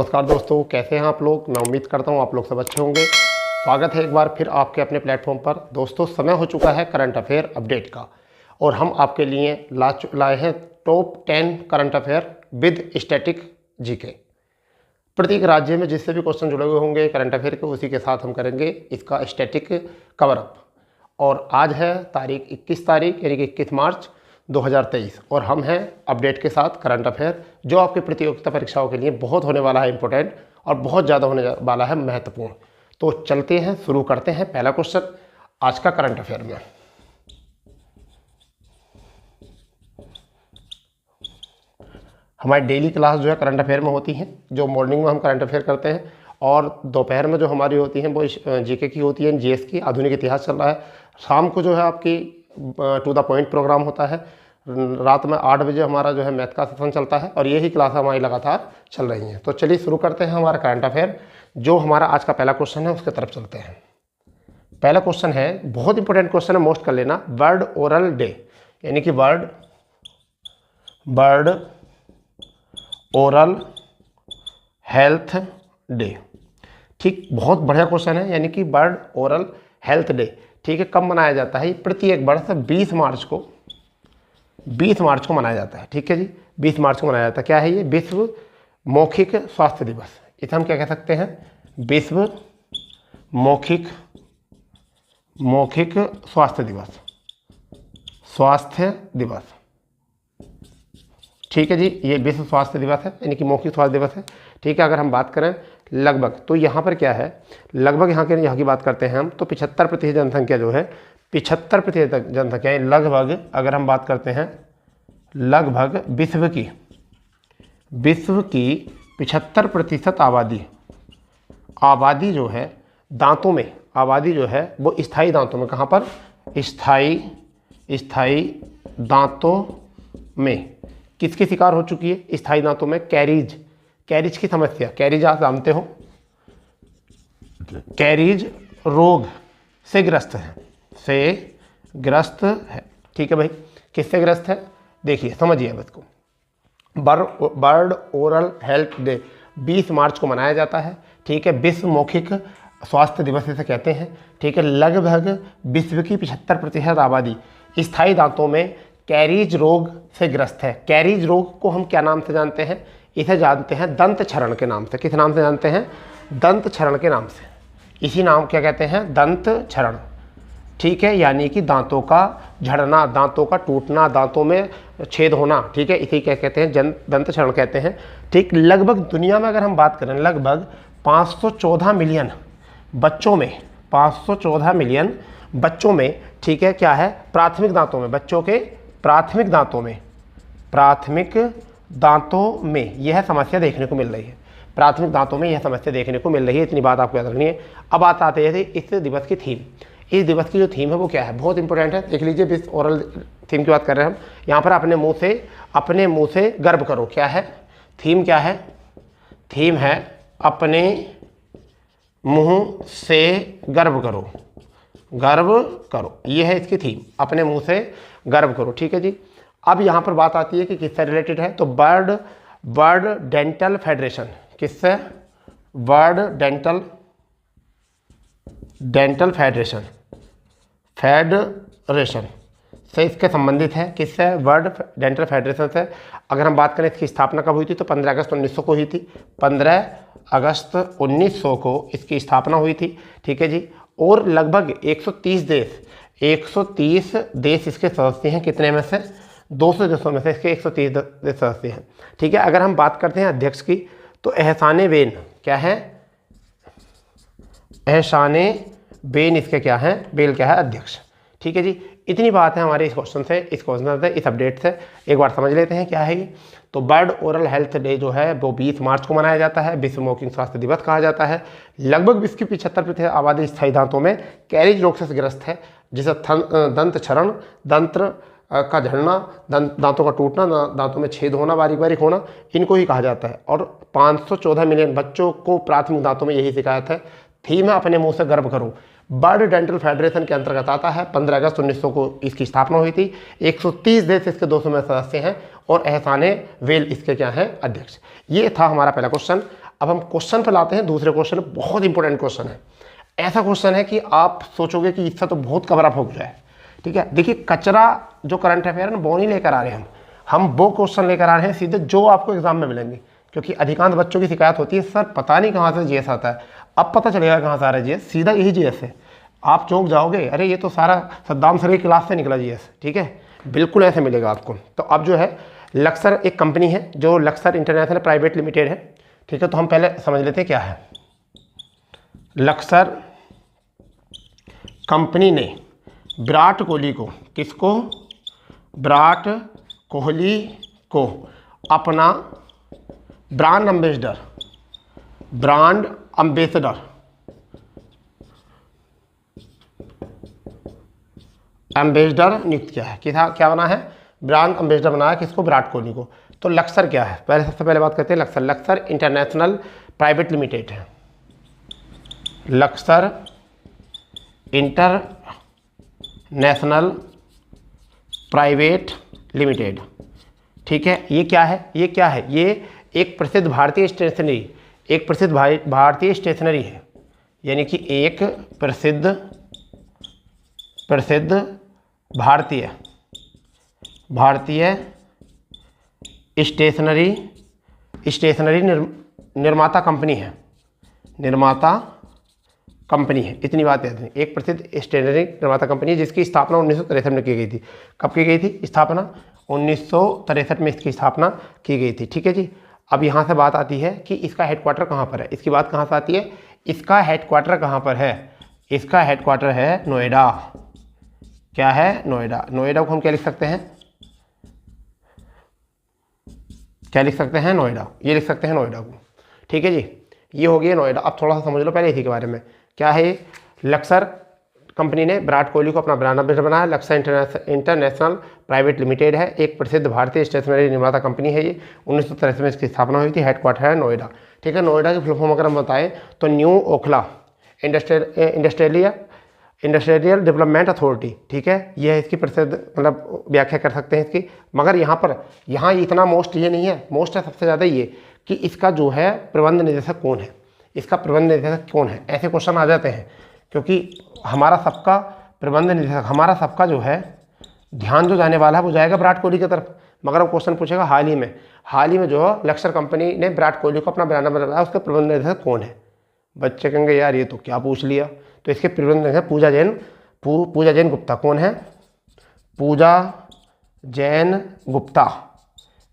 नमस्कार दोस्तों, कैसे हैं आप लोग। मैं उम्मीद करता हूं आप लोग सब अच्छे होंगे। स्वागत है एक बार फिर आपके अपने प्लेटफॉर्म पर। दोस्तों, समय हो चुका है करंट अफेयर अपडेट का और हम आपके लिए लाए हैं top 10 current affair with static GK. प्रत्येक राज्य में जिससे भी क्वेश्चन जुड़े हुए होंगे करंट अफेयर के, उसी के साथ हम करेंगे इसका स्टैटिक कवर अप। और आज है तारीख 21 तारीख यानी कि 21 मार्च 2023 और हम हैं अपडेट के साथ करंट अफेयर, जो आपकी प्रतियोगिता परीक्षाओं के लिए बहुत होने वाला है इंपॉर्टेंट और बहुत ज़्यादा होने वाला है महत्वपूर्ण। तो चलते हैं, शुरू करते हैं पहला क्वेश्चन आज का करंट अफेयर में। हमारी डेली क्लास जो है करंट अफेयर में होती है, जो मॉर्निंग में हम करंट अफेयर करते हैं और दोपहर में जो हमारी होती हैं वो जीके की होती है, जीएस की, आधुनिक इतिहास चल रहा है। शाम को जो है आपकी टू द पॉइंट प्रोग्राम होता है। रात में 8 बजे हमारा जो है मैथ का सेशन चलता है और यही क्लास हमारी लगातार चल रही हैं। तो चलिए शुरू करते हैं हमारा करंट अफेयर। जो हमारा आज का पहला क्वेश्चन है उसके तरफ चलते हैं। पहला क्वेश्चन है, बहुत इंपॉर्टेंट क्वेश्चन है, मोस्ट कर लेना। वर्ल्ड ओरल डे यानी कि वर्ल्ड ओरल हेल्थ डे। ठीक, बहुत बढ़िया क्वेश्चन है। यानी कि वर्ल्ड ओरल हेल्थ डे, ठीक है, कब मनाया जाता है? प्रत्येक वर्ष 20 मार्च को मनाया जाता है। ठीक है जी, 20 मार्च को मनाया जाता है। क्या है ये? विश्व मौखिक स्वास्थ्य दिवस। इसे हम क्या कह सकते हैं? विश्व मौखिक स्वास्थ्य दिवस। ठीक है जी, ये विश्व स्वास्थ्य दिवस है यानी कि मौखिक स्वास्थ्य दिवस है। ठीक है, अगर हम बात करें लगभग, तो यहाँ पर क्या है, लगभग यहाँ की बात करते हैं हम, तो 75% जनसंख्या जो है, 75% जनसंख्या लगभग, अगर हम बात करते हैं लगभग विश्व की 75% आबादी जो है दांतों में, आबादी जो है वो स्थायी दांतों में, कहाँ पर? स्थायी दांतों में किसके शिकार हो चुकी है? स्थायी दांतों में कैरीज की समस्या। कैरीज आप जानते हो, कैरीज रोग से ग्रस्त है। ठीक है भाई, किससे ग्रस्त है? देखिए, समझिए अब इसको। वर्ल्ड ओरल हेल्थ डे 20 मार्च को मनाया जाता है। ठीक है, विश्व मौखिक स्वास्थ्य दिवस इसे कहते हैं। ठीक है, लगभग विश्व की 75% आबादी स्थायी दांतों में कैरीज रोग से ग्रस्त है। कैरीज रोग को हम क्या नाम से जानते हैं? इसे जानते हैं दंत क्षरण के नाम से। किस नाम से जानते हैं? दंत क्षरण के नाम से। इसी नाम क्या कहते हैं? दंत क्षरण। ठीक है, यानी कि दांतों का झड़ना, दांतों का टूटना, दांतों में छेद होना। ठीक है, इसी क्या कहते हैं? दंत क्षरण कहते हैं। ठीक, लगभग दुनिया में अगर हम बात करें, लगभग 514 मिलियन बच्चों में, 514 मिलियन बच्चों में, ठीक है, क्या है? प्राथमिक दांतों में, बच्चों के प्राथमिक दांतों में यह समस्या देखने को मिल रही है। प्राथमिक दांतों में यह समस्या देखने को मिल रही है। इतनी बात आपको याद रखनी है। अब बात आते हैं इस दिवस की थीम। इस दिवस की जो थीम है वो क्या है? बहुत इंपॉर्टेंट है, देख लीजिए। विश्व ओरल थीम की बात कर रहे हैं हम यहाँ पर। अपने मुंह से गर्व करो। क्या है थीम? क्या है थीम? है अपने मुंह से गर्व करो। ये है इसकी थीम, अपने मुंह से गर्व करो। ठीक है जी। अब यहाँ पर बात आती है कि किससे रिलेटेड है, तो वर्ल्ड डेंटल फेडरेशन। किससे? वर्ल्ड डेंटल फेडरेशन से इसके संबंधित है। किससे? वर्ल्ड डेंटल फेडरेशन से। अगर हम बात करें इसकी स्थापना कब हुई थी, तो 15 अगस्त 1900 को हुई थी। 15 अगस्त 1900 को इसकी स्थापना हुई थी। ठीक है जी। और लगभग 130 देश इसके सदस्य हैं। कितने में से? 200 देशों में से इसके 130 देश सदस्य हैं। ठीक है, अगर हम बात करते हैं अध्यक्ष की, तो एहसाने बेन। क्या है? एहसाने बेन इसके क्या है? बेल क्या है? अध्यक्ष। ठीक है जी। इतनी बात है हमारे इस क्वेश्चन से, इस अपडेट से। एक बार समझ लेते हैं क्या है ये। तो वर्ल्ड ओरल हेल्थ डे जो है वो 20 मार्च को मनाया जाता है। विश्व मौखिक स्वास्थ्य दिवस कहा जाता है। लगभग विश्व की 75% आबादी स्थायी दांतों में कैरीज रोग से ग्रस्त है, जिसे दंत क्षरण, दंत का झड़ना, दांतों का टूटना, दांतों में छेद होना, बारीक होना, इनको ही कहा जाता है। और 514 मिलियन बच्चों को प्राथमिक दांतों में यही शिकायत है। थीम है अपने मुंह से गर्व करो। वर्ल्ड डेंटल फेडरेशन के अंतर्गत आता है। 15 अगस्त 1900 को इसकी स्थापना हुई थी। 130 देश इसके 200 में सदस्य हैं और एहसाने वेल इसके क्या हैं? अध्यक्ष। ये था हमारा पहला क्वेश्चन। अब हम क्वेश्चन पर लाते हैं। दूसरे क्वेश्चन बहुत इंपॉर्टेंट क्वेश्चन है, ऐसा क्वेश्चन है कि आप सोचोगे कि इससे तो बहुत कवर अप हो गया है। ठीक है, देखिए कचरा जो करंट अफेयर है ना वो नहीं लेकर आ रहे हैं हम वो क्वेश्चन लेकर आ रहे हैं सीधे जो आपको एग्जाम में मिलेंगे, क्योंकि अधिकांश बच्चों की शिकायत होती है सर पता नहीं कहाँ से जीएस आता है। अब पता चलेगा कहाँ से आ रहा है जीएस, सीधा यही जीएस है। आप चौंक जाओगे, अरे ये तो सारा सद्दाम सर की क्लास से निकला जीएस। ठीक है, बिल्कुल ऐसे मिलेगा आपको। तो अब जो है लक्सर एक कंपनी है जो लक्सर इंटरनेशनल प्राइवेट लिमिटेड है। ठीक है, तो हम पहले समझ लेते हैं क्या है। लक्सर कंपनी ने विराट कोहली को, किसको, विराट कोहली को अपना ब्रांड एम्बेसडर नियुक्त किया है। क्या बना है, ब्रांड एम्बेसडर बनाया किसको, विराट कोहली को। तो लक्सर क्या है, पहले सबसे पहले बात करते हैं लक्सर इंटरनेशनल प्राइवेट लिमिटेड है। Laksar international private limited. ठीक है, ये क्या है, ये एक प्रसिद्ध भारतीय स्टेशनरी है, यानी कि एक प्रसिद्ध भारतीय स्टेशनरी निर्माता कंपनी है। इतनी बात याद है, एक प्रसिद्ध स्टेशनरी निर्माता कंपनी है जिसकी स्थापना 1963 में की गई थी। कब की गई थी स्थापना, 1963 में इसकी स्थापना की गई थी। ठीक है जी, अब यहाँ से बात आती है कि इसका हेडक्वार्टर कहाँ पर है। इसकी बात कहाँ से आती है, इसका हेडक्वार्टर कहाँ पर है, इसका हेडक्वार्टर है नोएडा। क्या है, नोएडा। नोएडा को हम क्या लिख सकते हैं, नोएडा, ये लिख सकते हैं नोएडा को। ठीक है जी, ये हो गया नोएडा। अब थोड़ा सा समझ लो पहले इसी के बारे में। क्या है, लक्सर कंपनी ने विराट कोहली को अपना ब्रांड एम्बेसडर बनाया। लक्सर इंटरनेशनल प्राइवेट लिमिटेड है, एक प्रसिद्ध भारतीय स्टेशनरी निर्माता कंपनी है। ये 1963 में इसकी स्थापना हुई थी। हेडक्वार्टर है नोएडा। ठीक है, नोएडा की फुल फॉर्म अगर हम बताएं तो new Okhla industrial development authority. ठीक है, यह है इसकी प्रसिद्ध मतलब व्याख्या कर सकते हैं इसकी। मगर यहाँ इतना मोस्ट ये नहीं है, मोस्ट है सबसे ज़्यादा ये कि इसका जो है प्रबंध निदेशक कौन है, ऐसे क्वेश्चन आ जाते हैं। क्योंकि हमारा सबका जो है ध्यान जो जाने वाला है वो जाएगा विराट कोहली की तरफ। मगर वो क्वेश्चन पूछेगा हाल ही में जो है लक्सर कंपनी ने विराट कोहली को अपना ब्रांड एम्बेसडर बनाया, उसके प्रबंध निदेशक कौन है। बच्चे कहेंगे यार ये तो क्या पूछ लिया, तो इसके प्रबंध निदेशक पूजा जैन गुप्ता। कौन है, पूजा जैन गुप्ता।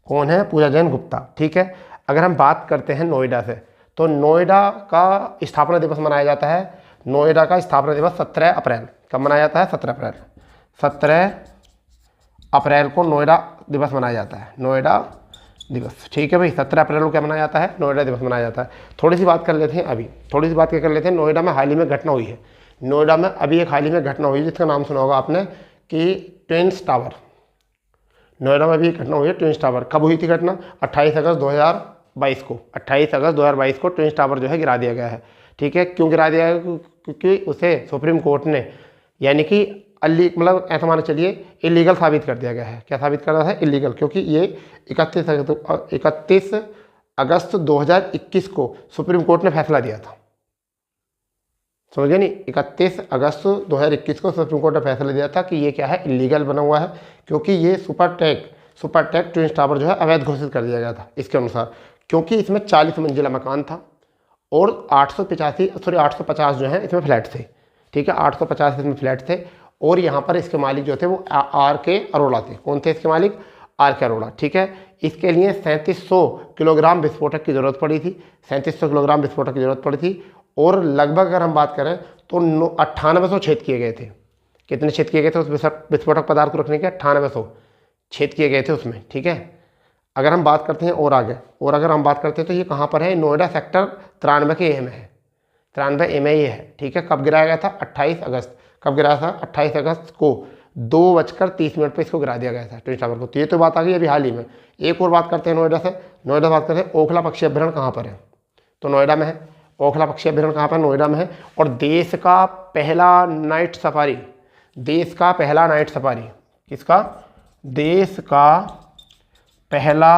कौन है, पूजा जैन गुप्ता। ठीक है, अगर हम बात करते हैं नोएडा से, तो नोएडा का स्थापना दिवस मनाया जाता है। नोएडा का स्थापना दिवस 17 अप्रैल। कब मनाया जाता है, 17 अप्रैल को नोएडा दिवस मनाया जाता है, नोएडा दिवस। ठीक है भाई, 17 अप्रैल को क्या मनाया जाता है, नोएडा दिवस मनाया जाता है। थोड़ी सी बात कर लेते हैं नोएडा में हाल ही में घटना हुई है। नोएडा में अभी एक हाल ही में घटना हुई है जिसका नाम सुना होगा आपने कि ट्विन्स टावर। नोएडा में अभी एक घटना हुई है ट्विन्स टावर। कब हुई थी घटना, 28 अगस्त 2022 को ट्विन्स टावर जो है गिरा दिया गया है। ठीक है, क्यों गिरा दिया गया, क्योंकि उसे सुप्रीम कोर्ट ने यानी कि मतलब ऐसा मान चलिए इलीगल साबित कर दिया गया है। क्या साबित कर रहा है, इलीगल, क्योंकि ये 31 अगस्त 2021 को सुप्रीम कोर्ट ने फैसला दिया था। समझिए नहीं, 31 अगस्त 2021 को सुप्रीम कोर्ट ने फैसला दिया था कि ये क्या है, इलीगल बना हुआ है, क्योंकि ये सुपरटेक ट्विन्स टावर जो है अवैध घोषित कर दिया गया था इसके अनुसार। क्योंकि इसमें 40 मंजिला मकान था और 850 जो है इसमें फ्लैट थे। ठीक है, 850 इसमें फ्लैट थे और यहाँ पर इसके मालिक जो थे वो R.K. अरोड़ा थे। कौन थे इसके मालिक, R.K. अरोड़ा। ठीक है, इसके लिए 3700 किलोग्राम विस्फोटक की ज़रूरत पड़ी थी, 3700 किलोग्राम विस्फोटक की ज़रूरत पड़ी थी। और लगभग अगर हम बात करें तो 9800 छेद किए गए थे। कितने छेद किए गए थे उस विस्फोटक पदार्थ को रखने के, 9800 छेद किए गए थे उसमें। ठीक है, अगर हम बात करते हैं और आगे, और अगर हम बात करते हैं तो ये कहाँ पर है, नोएडा सेक्टर 93 के ए में है, 93 ए में ये है। ठीक है, कब गिराया गया था, 28 अगस्त। कब गिराया था, 28 अगस्त को 2:30 पर इसको गिरा दिया गया था ट्विन्स टावर को। तो ये तो बात आ गई अभी हाल ही में। एक और बात करते हैं नोएडा से, बात करते हैं ओखला पक्षी अभ्यारण्य कहाँ पर है, तो नोएडा में है। ओखला पक्षी अभ्यारण्य कहाँ पर, नोएडा में है। और देश का पहला नाइट सफारी, किसका, देश का पहला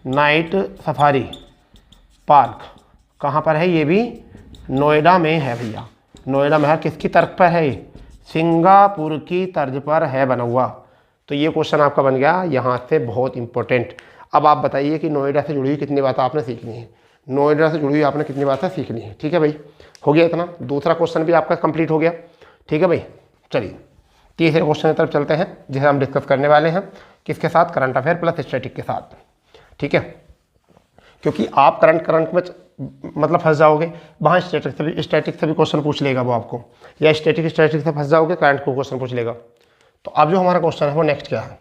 नाइट सफारी पार्क कहाँ पर है? ये भी नोएडा में है भैया, नोएडा में है। किसकी तर्ज पर है? सिंगापुर की तर्ज पर है बना हुआ। तो ये क्वेश्चन आपका बन गया यहाँ से, बहुत इंपॉर्टेंट। अब आप बताइए कि नोएडा से जुड़ी हुई कितनी बातें आपने सीखनी है, नोएडा से जुड़ी हुई आपने कितनी बातें सीखनी है। ठीक है भाई, हो गया इतना। दूसरा क्वेश्चन भी आपका कंप्लीट हो गया। ठीक है भाई, चलिए तीसरे क्वेश्चन की तरफ चलते हैं, जिसे हम डिस्कस करने वाले हैं किसके साथ? करंट अफेयर प्लस स्टैटिक के साथ। ठीक है, क्योंकि आप करंट में मतलब फंस जाओगे, वहाँ स्टैटिक से भी क्वेश्चन पूछ लेगा वो आपको, या स्टैटिक से फंस जाओगे करंट को क्वेश्चन पूछ लेगा। तो अब जो हमारा क्वेश्चन है वो नेक्स्ट क्या है?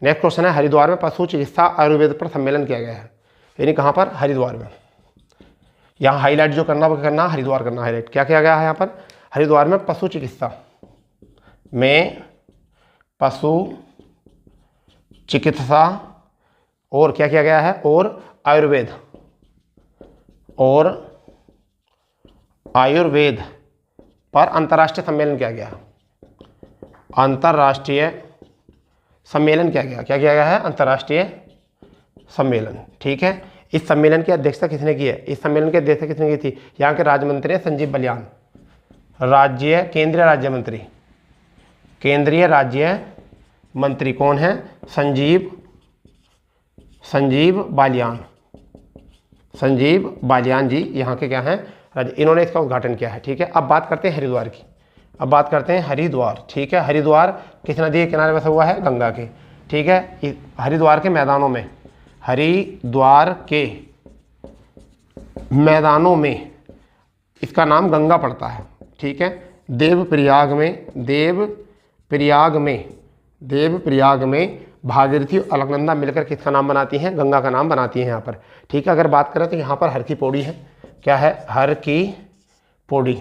नेक्स्ट क्वेश्चन है, हरिद्वार में पशु चिकित्सा आयुर्वेद पर सम्मेलन किया गया है। यानी कहाँ पर? हरिद्वार में। यहाँ हाईलाइट जो करना वो करना, हरिद्वार करना हाईलाइट। क्या किया गया है यहाँ पर? हरिद्वार में पशु चिकित्सा और क्या किया गया है? और आयुर्वेद पर अंतर्राष्ट्रीय सम्मेलन किया गया। अंतर्राष्ट्रीय सम्मेलन किया गया। क्या किया गया है? अंतर्राष्ट्रीय सम्मेलन। ठीक है, इस सम्मेलन की अध्यक्षता किसने की है? इस सम्मेलन की अध्यक्षता किसने की थी? यहाँ के राज्य मंत्री संजीव बालियान, केंद्रीय राज्य मंत्री कौन है? संजीव बालियान जी यहाँ के क्या हैं? इन्होंने इसका उद्घाटन किया है। ठीक है, अब बात करते हैं हरिद्वार की। हरिद्वार। ठीक है, हरिद्वार किस नदी के किनारे बसा हुआ है? गंगा के। ठीक है, हरिद्वार के मैदानों में इसका नाम गंगा पड़ता है। ठीक है, देवप्रयाग में भागीरथी और अलकनंदा मिलकर किसका नाम बनाती हैं? गंगा का नाम बनाती हैं यहाँ पर। ठीक है, अगर बात करें तो यहाँ पर हर की पौड़ी है। क्या है? हर की पौड़ी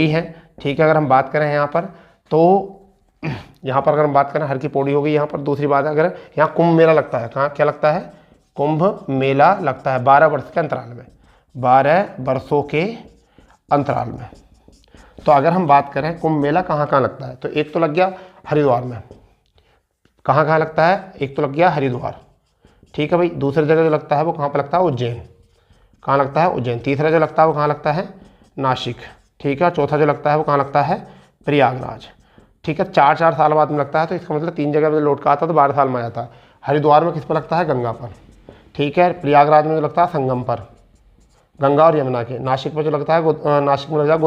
है। ठीक है, अगर हम बात करें यहाँ पर तो अगर हम बात करें हर की पौड़ी होगी। यहाँ पर दूसरी बात है, अगर यहाँ कुंभ मेला लगता है, कहाँ क्या लगता है? कुंभ मेला लगता है 12 वर्ष के अंतराल में, 12 वर्षों के अंतराल में। तो अगर हम बात करें कुंभ मेला कहाँ लगता है, तो एक तो लग गया हरिद्वार में। कहाँ लगता है? एक तो लग गया हरिद्वार। ठीक है भाई, दूसरी जगह जो लगता है वो कहाँ पर लगता है? उज्जैन। कहाँ लगता है? उज्जैन। तीसरा जो लगता है वो कहाँ लगता है? नासिक। ठीक है, चौथा जो लगता है वो कहाँ लगता है? प्रयागराज। ठीक है, 4 साल बाद में लगता है, तो इसका मतलब 3 जगह पर लौट का आता तो 12 साल में आता है। हरिद्वार में किस पर लगता है? गंगा पर। ठीक है, प्रयागराज में जो लगता है संगम पर, गंगा और यमुना के। नासिक पर जो लगता है नासिक में लग जाए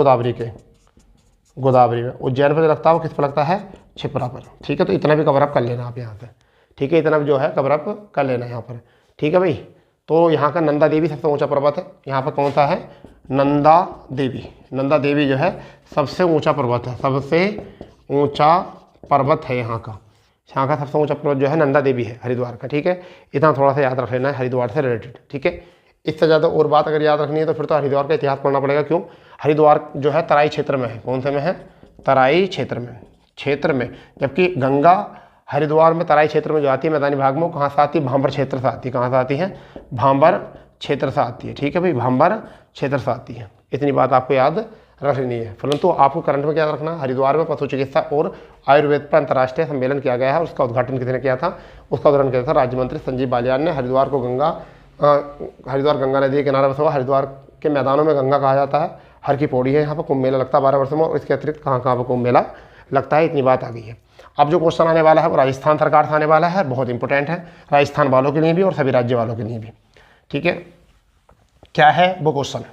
गोदावरी में। उज्जैन पर जो लगता है वो किस पर लगता है? क्षिप्रा पर। ठीक है, तो इतना भी कवर अप कर लेना आप यहाँ से। ठीक है, इतना भी जो है कवर अप कर लेना यहाँ पर। ठीक है भाई, तो यहाँ का नंदा देवी सबसे ऊंचा पर्वत है। यहाँ पर कौन सा है? नंदा देवी जो है सबसे ऊंचा पर्वत है, सबसे ऊंचा पर्वत है यहाँ का सबसे ऊंचा पर्वत जो है नंदा देवी है हरिद्वार का। ठीक है, इतना थोड़ा सा याद रख लेना है हरिद्वार से रिलेटेड। ठीक है, इससे ज़्यादा और बात अगर याद रखनी है तो फिर तो हरिद्वार का इतिहास पढ़ना पड़ेगा। क्यों? हरिद्वार जो है तराई क्षेत्र में है। कौन से में है? तराई क्षेत्र में। जबकि गंगा हरिद्वार में तराई क्षेत्र में जो आती है मैदानी भाग में, वो कहाँ से आती है? भांबर क्षेत्र से आती है। कहाँ से आती है? भांबर क्षेत्र से आती है। ठीक है भाई, भांबर क्षेत्र से आती है। इतनी बात आपको याद रख लेनी है। परंतु आपको करंट में क्या रखना? हरिद्वार में पशु चिकित्सा और आयुर्वेद पर अंतर्राष्ट्रीय सम्मेलन किया गया है। उसका उद्घाटन किसने किया था? उसका उद्घाटन किया था राज्य मंत्री संजीव बालियान ने। हरिद्वार गंगा नदी के किनारे बसा हुआ। हरिद्वार के मैदानों में गंगा कहा जाता है। हर की पौड़ी है, यहाँ पर कुंभ मेला लगता है 12 वर्षों में, और इसके अतिरिक्त कहाँ पर कुंभ मेला लगता है। इतनी बात आ गई है। अब जो क्वेश्चन आने वाला है वो राजस्थान सरकार से आने वाला है, बहुत इंपॉर्टेंट है राजस्थान वालों के लिए भी और सभी राज्य वालों के लिए भी। ठीक है, क्या है वो क्वेश्चन?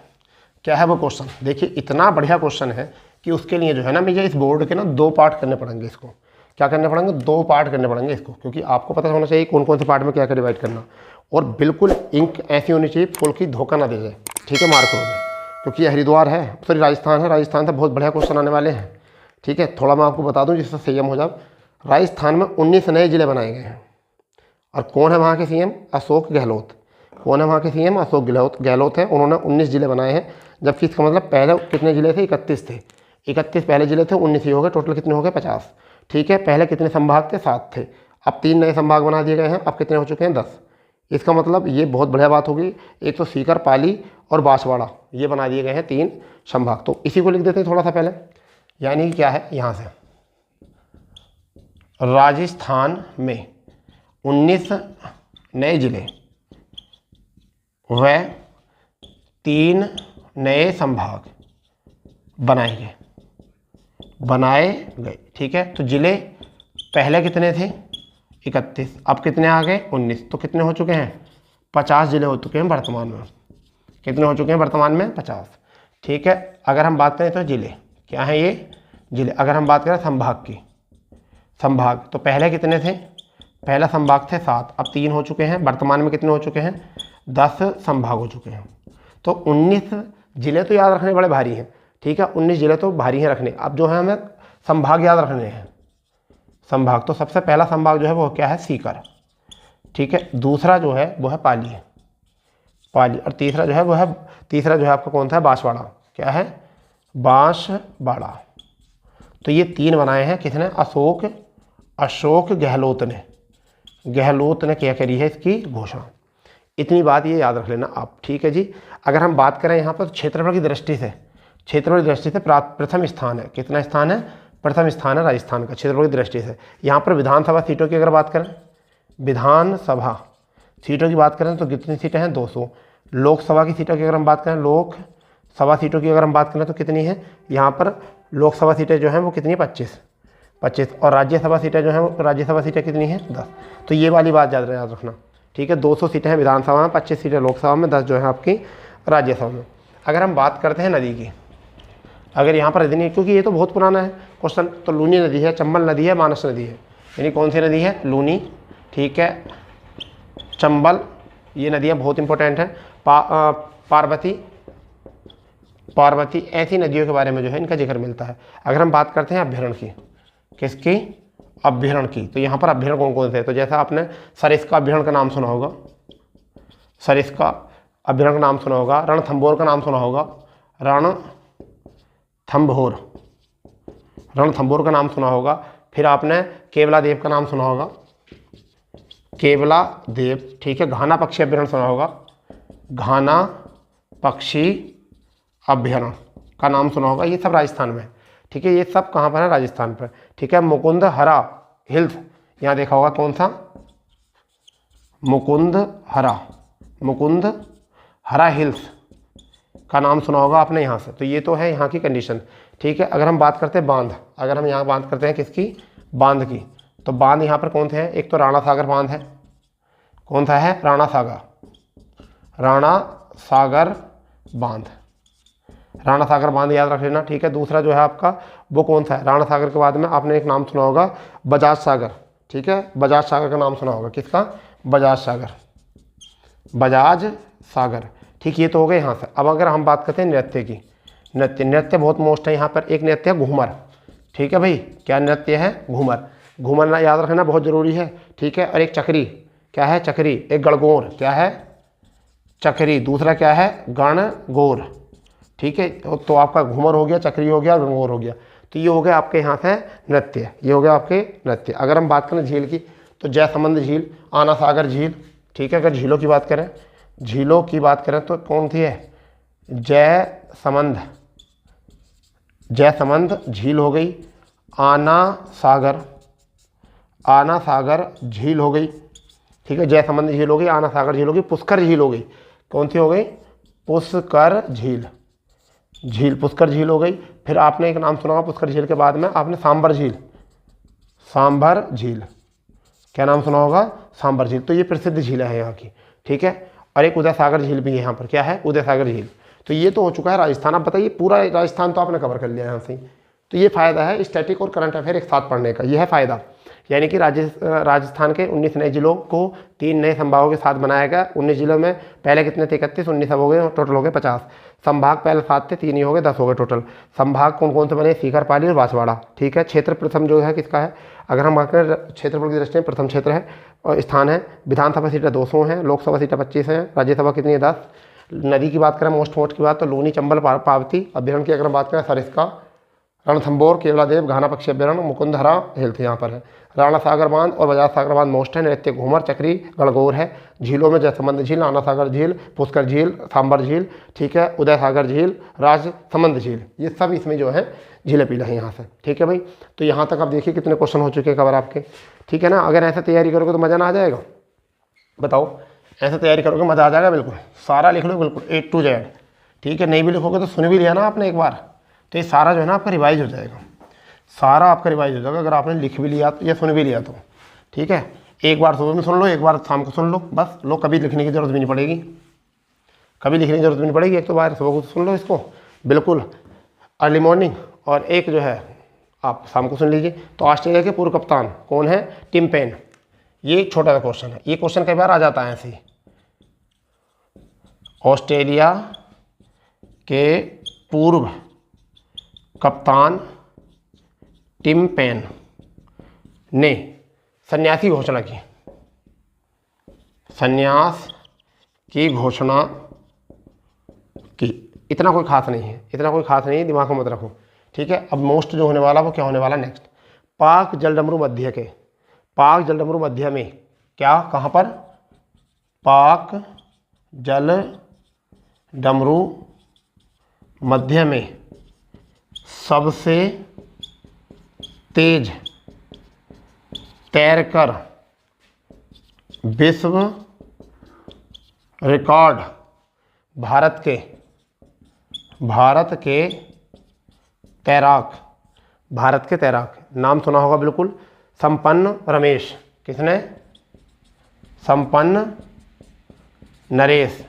देखिए, इतना बढ़िया क्वेश्चन है कि उसके लिए जो है ना मुझे इस बोर्ड के ना 2 पार्ट करने पड़ेंगे। इसको क्या करने पड़ेंगे? 2 पार्ट करने पड़ेंगे इसको, क्योंकि आपको पता होना चाहिए कौन कौन से पार्ट में क्या क्या डिवाइड करना। और बिल्कुल इंक ऐसी होनी चाहिए फुल की धोखा ना दे जाए। ठीक है, मार्क में, क्योंकि ये हरिद्वार है, सॉरी राजस्थान है। राजस्थान से बहुत बढ़िया क्वेश्चन आने वाले हैं। ठीक है, थोड़ा मैं आपको बता दूं जिससे संयम हो जाए। राजस्थान में 19 नए जिले बनाए गए हैं। और कौन है वहाँ के सीएम? अशोक गहलोत। कौन है वहाँ के सीएम? अशोक गहलोत है। उन्होंने 19 जिले बनाए हैं, जबकि इसका मतलब पहले कितने जिले थे? 31 थे। 31 पहले जिले थे, 19 ही हो गए, टोटल कितने हो गए? 50। ठीक है, पहले कितने संभाग थे? 7 थे। अब 3 नए संभाग बना दिए गए हैं। अब कितने हो चुके हैं? 10। इसका मतलब ये बहुत बढ़िया बात होगी। एक तो सीकर, पाली और बांसवाड़ा, ये बना दिए गए हैं 3 संभाग। तो इसी को लिख देते हैं थोड़ा सा पहले। यानी क्या है? यहाँ से राजस्थान में 19 नए जिले वह 3 नए संभाग बनाए गए। ठीक है, तो जिले पहले कितने थे 31, अब कितने आ गए 19, तो कितने हो चुके हैं 50 जिले हो चुके हैं वर्तमान में। कितने हो चुके हैं वर्तमान में 50। ठीक है, अगर हम बात करें तो जिले क्या है, ये जिले। अगर हम बात करें संभाग की, संभाग तो पहले कितने थे, पहला संभाग थे 7, अब 3 हो चुके हैं। वर्तमान में कितने हो चुके हैं 10 संभाग हो चुके हैं। तो 19 जिले तो याद रखने बड़े भारी हैं। ठीक है, 19 जिले तो भारी हैं रखने। अब जो है हमें संभाग याद रखने हैं। संभाग तो सबसे पहला संभाग जो है वो क्या है सीकर। ठीक है, दूसरा जो है वो है पाली, और तीसरा जो है आपका कौन सा है बांसवाड़ा। क्या है बांसवाड़ा। तो ये 3 बनाए हैं किसने अशोक गहलोत ने क्या करी है इसकी घोषणा। इतनी बात ये याद रख लेना आप। ठीक है जी, अगर हम बात करें यहाँ पर क्षेत्रफल की दृष्टि से प्रथम स्थान है। कितना स्थान है, प्रथम स्थान है राजस्थान का क्षेत्रफल की दृष्टि से। यहाँ पर विधानसभा सीटों की अगर बात करें, विधानसभा सीटों की बात करें तो कितनी सीटें हैं 200। लोकसभा की सीटों की अगर हम बात करें, लोकसभा सीटों की अगर हम बात करें तो कितनी है, यहाँ पर लोकसभा सीटें जो हैं वो कितनी है 25, और राज्यसभा सीटें जो हैं राज्यसभा सीटें कितनी हैं 10। तो ये वाली बात याद रखना। ठीक है, 200 सीटें हैं विधानसभा में, 25 सीटें लोकसभा में, 10 जो है आपकी राज्यसभा में। अगर हम बात करते हैं नदी की, अगर यहाँ पर नदी नहीं, क्योंकि ये तो बहुत पुराना है क्वेश्चन, तो लूनी नदी है, चंबल नदी है, मानस नदी है। यानी कौन सी नदी है लूनी, ठीक है, चंबल, ये नदियाँ बहुत इंपॉर्टेंट हैं। पार्वती ऐसी नदियों के बारे में जो है इनका जिक्र मिलता है। अगर हम बात करते हैं अभ्यारण्य की, किसकी अभ्यारण्य की, तो यहाँ पर अभ्यारण्य कौन कौन से हैं, तो जैसा आपने सरिस्का अभ्यारण्य का नाम सुना होगा, सरिस्का अभ्यारण्य का नाम सुना होगा, रणथंभौर का नाम सुना होगा, रणथंभौर का नाम सुना होगा। फिर आपने केवलादेव का नाम सुना होगा, केवलादेव। ठीक है, घाना पक्षी अभ्यारण्य सुना होगा, घाना पक्षी अभ्यारण्य का नाम सुना होगा। ये सब राजस्थान में है। ठीक है, ये सब कहाँ पर है राजस्थान पर। ठीक है, मुकुंदहरा हिल्स, यहाँ देखा होगा कौन सा मुकुंदहरा हिल्स का नाम सुना होगा आपने यहाँ से। तो ये तो है यहाँ की कंडीशन। ठीक है, अगर हम बात करते हैं बांध, अगर हम यहाँ बात करते हैं किसकी बांध की, तो बांध यहाँ पर कौन से हैं, एक तो राणा सागर बांध है, कौन सा है राणा सागर बांध याद रख लेना। ठीक है, दूसरा जो है आपका वो कौन सा है, राणा सागर के बाद में आपने एक नाम सुना होगा बजाज सागर। ठीक है, बजाज सागर का नाम सुना होगा, किसका बजाज सागर। ठीक, ये तो हो गए यहाँ से। अब अगर हम बात करते हैं नृत्य की, नृत्य बहुत मोस्ट है यहाँ पर। एक नृत्य है घूमर। ठीक है भाई, क्या नृत्य है घूमर ना याद रखना बहुत ज़रूरी है। ठीक है, और एक चक्री, क्या है चक्री, एक गणगौर, क्या है चक्री, दूसरा क्या है गणगौर। ठीक है, तो आपका घूमर हो गया, चक्री हो गया, गणगौर हो गया। तो ये हो गया आपके यहाँ से नृत्य, ये हो गया आपके नृत्य। अगर हम बात करें झील की, तो जयसमंद झील, आना सागर झील। ठीक है, अगर झीलों की बात करें तो कौन सी है, जयसमंद झील हो गई, आना सागर झील हो गई। ठीक है, जयसमंद झील हो गई, आना सागर झील हो गई, पुष्कर झील हो गई। कौन सी हो गई, पुष्कर झील हो गई। फिर आपने एक नाम सुना होगा पुष्कर झील के बाद में आपने सांभर झील, क्या नाम सुना होगा सांभर झील। तो ये प्रसिद्ध झील है यहाँ की। ठीक है, और एक उदय सागर झील भी है यहाँ पर, क्या है उदय सागर झील। तो ये तो हो चुका है राजस्थान। आप बताइए पूरा राजस्थान तो आपने कवर कर लिया यहाँ से। तो ये फ़ायदा है स्टैटिक और करंट अफेयर एक साथ पढ़ने का, ये है फ़ायदा। यानी कि राजस्थान के 19 नए जिलों को 3 नए संभागों के साथ बनाया गया। 19 जिलों में पहले कितने थे 31, 19 अब हो गए, टोटल हो गए 50। संभाग पहले 7 थे, 3 ही हो गए, 10 हो गए टोटल। संभाग कौन कौन से बने, सीकर, पाली और बांसवाड़ा। ठीक है, क्षेत्र प्रथम जो है किसका है, अगर हम बात करें क्षेत्रफल की दृष्टि में प्रथम क्षेत्र है और स्थान है। विधानसभा सीटें 200 हैं, लोकसभा सीटें 25 हैं, राज्यसभा कितनी है 10। नदी की बात करें मोस्ट की बात, तो लूनी, चंबल, पार्वती। अभ्यारण्य की अगर बात करें सरिस्का, रणथंभौर, केवलादेव, घाना पक्षी अभ्यारण्य, मुकुंदहरा हिल्स यहाँ पर है। राणा सागर बांध और बजाज सागर बांध मोस्ट है। नृत्य घूमर, चक्री, गणगौर है। झीलों में जयसमंद झील, आना सागर झील, पुष्कर झील, सांभर झील। ठीक है, उदय सागर झील, राजसमंद झील, ये सब इसमें जो है झीलें पीला है यहाँ से। ठीक है भाई, तो यहाँ तक आप देखिए कितने क्वेश्चन हो चुके हैं कवर आपके। ठीक है ना, अगर ऐसा तैयारी करोगे तो मज़ा ना आ जाएगा, बताओ। ऐसे तैयारी करोगे मज़ा आ जाएगा बिल्कुल। सारा लिख लो बिल्कुल A to Z, ठीक है। नहीं भी लिखोगे तो सुन भी लिया ना आपने एक बार, तो ये सारा जो है ना आपका रिवाइज हो जाएगा, सारा आपका रिवाइज हो जाएगा अगर आपने लिख भी लिया या सुन भी लिया तो, ठीक है। एक बार सुबह में सुन लो, एक बार शाम को सुन लो, बस लो, कभी लिखने की ज़रूरत भी नहीं पड़ेगी, कभी लिखने की ज़रूरत भी नहीं पड़ेगी। एक तो बार सुबह को सुन लो इसको बिल्कुल अर्ली मॉर्निंग, और एक जो है आप शाम को सुन लीजिए। तो ऑस्ट्रेलिया के पूर्व कप्तान कौन है? Tim Paine. ये छोटा सा क्वेश्चन है, ये क्वेश्चन कई बार आ जाता है ऐसे ही। ऑस्ट्रेलिया के पूर्व कप्तान टिम पेन ने संन्यास की घोषणा की, संन्यास की घोषणा की। इतना कोई खास नहीं है, इतना कोई खास नहीं है, दिमाग में मत रखो, ठीक है। अब मोस्ट जो होने वाला वो क्या होने वाला नेक्स्ट, पाक जलडमरू मध्य के, पाक जलडमरू मध्य में क्या, कहाँ पर, पाक जल डमरू मध्य में सबसे तेज तैरकर विश्व रिकॉर्ड भारत के तैराक, भारत के तैराक, नाम सुना होगा बिल्कुल, संपन्न रमेश। किसने? संपन्न नरेश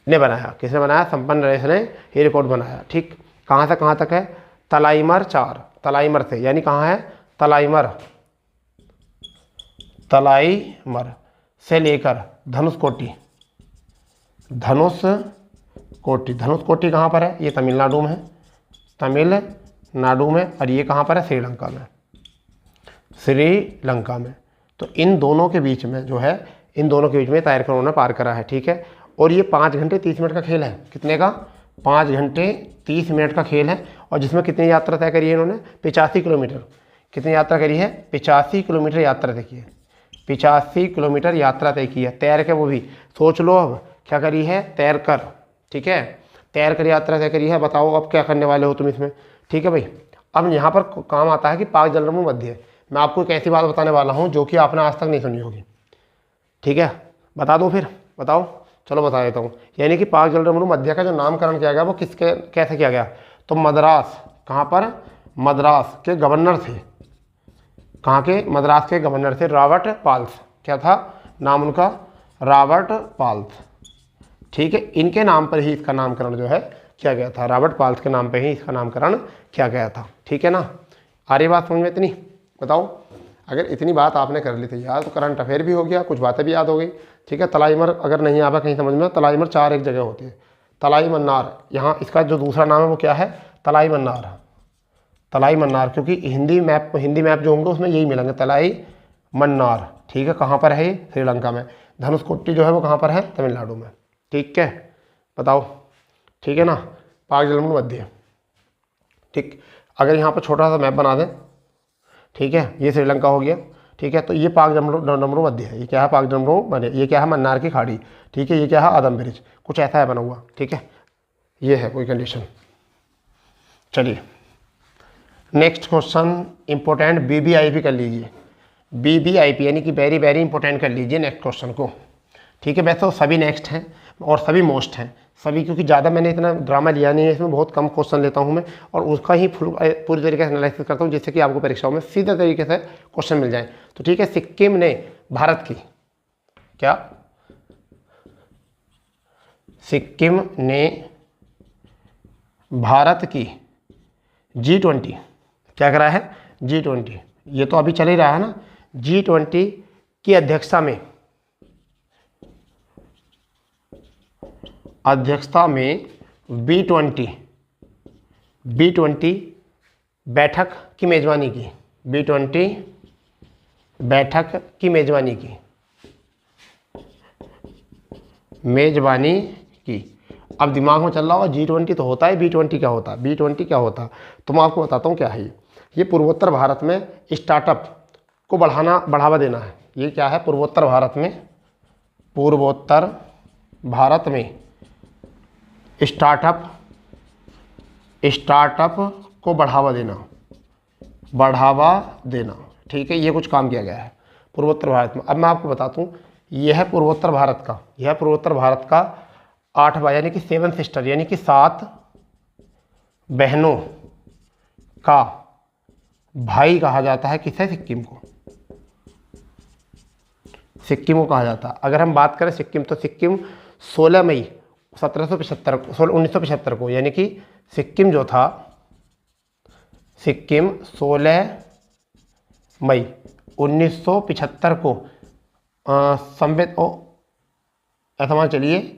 ने बनाया। किसने बनाया? संपन्न नरेश ने ये रिकॉर्ड बनाया, ठीक। कहाँ से कहाँ तक है? तलाईमर 4, तलाईमर से, यानी कहाँ है? तलाईमर, तलाईमर से लेकर धनुषकोटी, धनुषकोटी, धनुषकोटी कहाँ पर है? ये तमिलनाडु में है, तमिलनाडु में। और ये कहाँ पर है? श्रीलंका में, श्रीलंका में। तो इन दोनों के बीच में जो है, इन दोनों के बीच में तैरकर उन्होंने पार करा है, ठीक है। और ये 5 घंटे 30 मिनट का खेल है। कितने का? 5 घंटे 30 मिनट का खेल है। और जिसमें कितनी यात्रा तय करी है इन्होंने? 85 किलोमीटर। कितनी यात्रा करी है? 85 किलोमीटर यात्रा तय की है, 85 किलोमीटर यात्रा तय की है, तैर के। वो भी सोच लो अब क्या करी है? तैर कर, ठीक है, तैर कर यात्रा तय करी है। बताओ अब क्या करने वाले हो तुम इसमें, ठीक है भाई। अब यहाँ पर काम आता है कि पाक जलडमरू मध्य। मैं आपको एक ऐसी बात बताने वाला हूँ जो कि आपने आज तक नहीं सुनी होगी, ठीक है। बता दूँ फिर? बताओ, चलो बता देता हूँ। यानी कि पाक जलडमरू मध्य का जो नामकरण किया गया वो किसके, कैसे किया गया? तो मद्रास, कहाँ पर? मद्रास के गवर्नर थे। कहाँ के? मद्रास के गवर्नर थे रॉबर्ट पाल्स। क्या था नाम उनका? रॉबर्ट पाल्स, ठीक है। इनके नाम पर ही इसका नामकरण जो है किया गया था, रॉबर्ट पाल्स के नाम पर ही इसका नामकरण किया गया था, ठीक है ना। आ रही बात समझ में इतनी? बताओ, अगर इतनी बात आपने कर ली थी यार तो करंट अफेयर भी हो गया, कुछ बातें भी याद हो गई, ठीक है। तलाईमर अगर नहीं आवा कहीं समझ में, तलाईमर 4 एक जगह होती है। तलाई मन्नार, यहाँ इसका जो दूसरा नाम है वो क्या है? तलाई मन्नार, तलाई मन्नार, क्योंकि हिंदी मैप जो होंगे उसमें यही मिलेंगे, तलाई मन्नार, ठीक है। कहाँ पर है ये? श्रीलंका में। धनुषकोटी जो है वो कहाँ पर है? तमिलनाडु में, ठीक है। बताओ, ठीक है ना। पाक जलडमरू मध्य, ठीक। अगर यहाँ पर छोटा सा मैप बना दें, ठीक है, ये श्रीलंका हो गया, ठीक है। तो ये पाक जलडमरू मध्य है। ये क्या है? पाक जलडमरू मध्य। ये क्या है? मन्नार की खाड़ी, ठीक है। ये क्या है? आदम ब्रिज, कुछ ऐसा है बना हुआ, ठीक है। ये है कोई कंडीशन। चलिए नेक्स्ट क्वेश्चन इंपॉर्टेंट, BBIP कर लीजिए, BBIP यानी कि वेरी वेरी इंपॉर्टेंट कर लीजिए नेक्स्ट क्वेश्चन को, ठीक है। वैसे तो सभी नेक्स्ट हैं और सभी मोस्ट हैं, सभी, क्योंकि ज़्यादा मैंने इतना ड्रामा लिया नहीं है इसमें, बहुत कम क्वेश्चन लेता हूँ मैं और उसका ही पूरी तरीके से एनालिसिस करता हूँ, जिससे कि आपको परीक्षाओं में सीधे तरीके से क्वेश्चन मिल जाए। तो ठीक है, सिक्किम ने भारत की, क्या सिक्किम ने भारत की G20 क्या करा है? G20, ये तो अभी चल ही रहा है ना। G20 की अध्यक्षता में B20 बैठक की मेजबानी की, B20 बैठक की मेजबानी की। अब दिमाग में चल रहा होगा G20 तो होता है, B20 क्या होता है? B20 क्या होता है तो मैं आपको बताता हूँ क्या है ये पूर्वोत्तर भारत में स्टार्टअप को बढ़ावा देना है। ये क्या है? पूर्वोत्तर भारत में स्टार्टअप को बढ़ावा देना, ठीक है। ये कुछ काम किया गया है पूर्वोत्तर भारत में। अब मैं आपको बताता हूँ यह है पूर्वोत्तर भारत का, यह पूर्वोत्तर भारत का 8वां यानी कि 7 सिस्टर यानी कि 7 बहनों का भाई कहा जाता है किसे? सिक्किम को। सिक्किम को कहा जाता है। अगर हम बात करें सिक्किम तो सिक्किम 16 मई 1975 को यानी कि सिक्किम जो था, सिक्किम 16 मई 1975 को ऐसा मान चलिए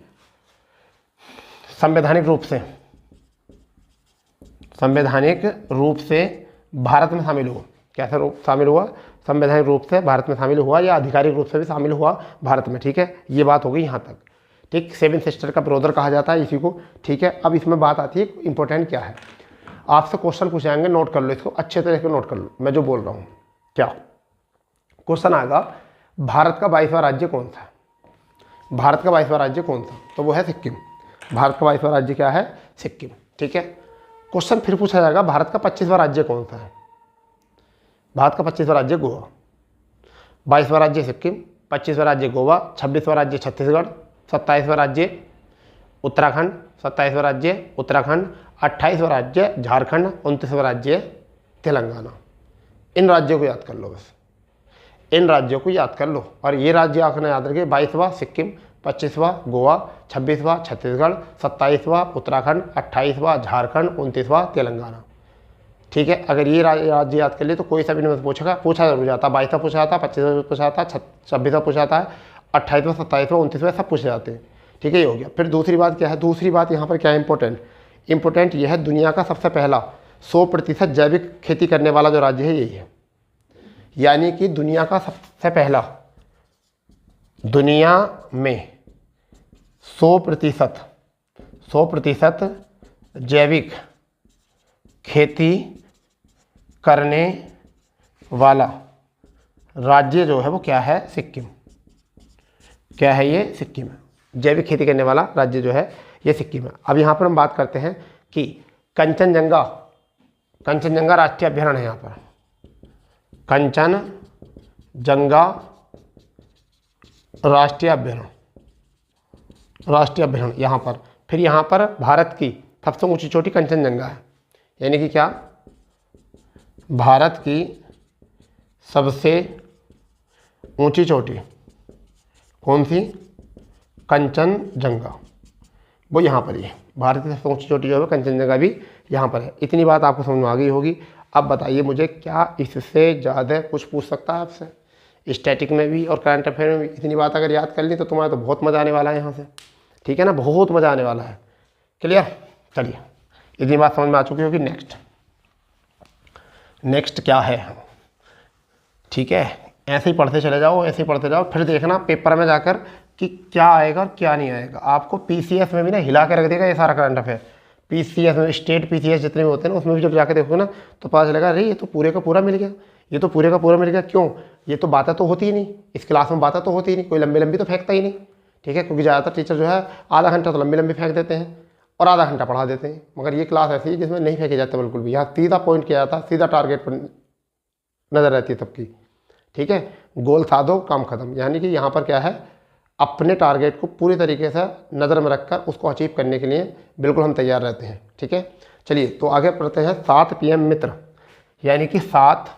संवैधानिक रूप से भारत में शामिल हुआ। कैसे रूप शामिल हुआ? संवैधानिक रूप से भारत में शामिल हुआ या आधिकारिक रूप से भी शामिल हुआ भारत में। ठीक है, ये बात हो गई यहाँ तक। ठीक, 7 सिस्टर का ब्रदर कहा जाता है इसी को। ठीक है, अब इसमें बात आती है इंपॉर्टेंट क्या है। आपसे क्वेश्चन पूछे जाएंगे, नोट कर लो इसको, अच्छे तरीके से नोट कर लो मैं जो बोल रहा हूँ। क्या क्वेश्चन आएगा, भारत का 22वां राज्य कौन सा? भारत का 22वां राज्य कौन सा? तो वो है सिक्किम। भारत का 22वां राज्य क्या है? सिक्किम। ठीक है, क्वेश्चन फिर पूछा जाएगा, भारत का 25वां राज्य कौन सा है? भारत का 25वां राज्य गोवा। 22वां राज्य सिक्किम, 25वां राज्य गोवा, 26वां राज्य छत्तीसगढ़, 27वां राज्य उत्तराखंड, 27वां राज्य उत्तराखंड, 28वां राज्य झारखंड, 29वां राज्य तेलंगाना। इन राज्यों को याद कर लो, बस इन राज्यों को याद कर लो। और ये राज्य आपने याद रखे, 22वां सिक्किम, 25वां गोवा, 26वां छत्तीसगढ़, 27वां उत्तराखंड, 28वां झारखंड, 29वां तेलंगाना। ठीक है, अगर ये राज्य याद कर लिए तो कोई सा भी नहीं पूछा जरूर जाता। 22वां पूछा जाता, 25वां पूछा जाता, 26वां पूछा जाता है, 28वां 27वां 29वां सब पूछे जाते हैं। ठीक है, ये हो गया। फिर दूसरी बात क्या है? दूसरी बात यहाँ पर क्या है इंपॉर्टेंट ये है, दुनिया का सबसे पहला 100% जैविक खेती करने वाला जो राज्य है यही है। यानी कि दुनिया का सबसे पहला, दुनिया में 100% जैविक खेती करने वाला राज्य जो है वो क्या है? सिक्किम। क्या है ये? सिक्किम है। जैविक खेती करने वाला राज्य जो है ये सिक्किम है। अब यहाँ पर हम बात करते हैं कि कंचनजंगा राष्ट्रीय अभ्यारण्य है। यहाँ पर कंचनजंगा राष्ट्रीय अभ्यारण्य यहाँ पर। फिर यहाँ पर भारत की सबसे ऊंची चोटी कंचनजंगा है। यानी कि क्या? भारत की सबसे ऊंची चोटी कौन सी? कंचनजंगा, वो यहाँ पर ही है। भारत की सबसे ऊंची चोटी जो है कंचनजंगा भी यहाँ पर है। इतनी बात आपको समझ में आ गई होगी। अब बताइए मुझे, क्या इससे ज़्यादा कुछ पूछ सकता है आपसे? स्टैटिक में भी और करंट अफेयर में भी इतनी बात अगर याद कर ली तो तुम्हारा तो बहुत मज़ा आने वाला है यहाँ से। ठीक है ना, बहुत मज़ा आने वाला है। क्लियर? चलिए, इतनी बात समझ में आ चुकी होगी। नेक्स्ट क्या है? ठीक है, ऐसे ही पढ़ते चले जाओ, ऐसे ही पढ़ते जाओ, फिर देखना पेपर में जाकर कि क्या आएगा और क्या नहीं आएगा। आपको पीसीएस में भी ना हिला के रख देगा ये सारा करंट अफेयर। पीसीएस में, स्टेट पीसीएस जितने भी होते हैं ना, उसमें भी जब जाकर देखोगे ना तो पता चलेगा, अरे ये तो पूरे का पूरा मिल गया, ये तो पूरे का पूरा मिल गया। क्यों? ये तो बातें तो होती ही नहीं, इस क्लास में बातें तो होती ही नहीं, कोई लंबी लंबी तो फेंकता ही नहीं। ठीक है, क्योंकि ज़्यादातर टीचर जो है आधा घंटा तो लंबी लंबी फेंक देते हैं और आधा घंटा पढ़ा देते हैं। मगर ये क्लास ऐसी है जिसमें नहीं फेंके जाते बिल्कुल भी। यहाँ सीधा पॉइंट किया जाता है, सीधा टारगेट पर नज़र रहती है सबकी। ठीक है, गोल साधो काम खत्म। यानी कि यहाँ पर क्या है, अपने टारगेट को पूरी तरीके से नज़र में रखकर उसको अचीव करने के लिए बिल्कुल हम तैयार रहते हैं। ठीक है, चलिए तो आगे पढ़ते हैं। 7 PM मित्र, यानी कि 7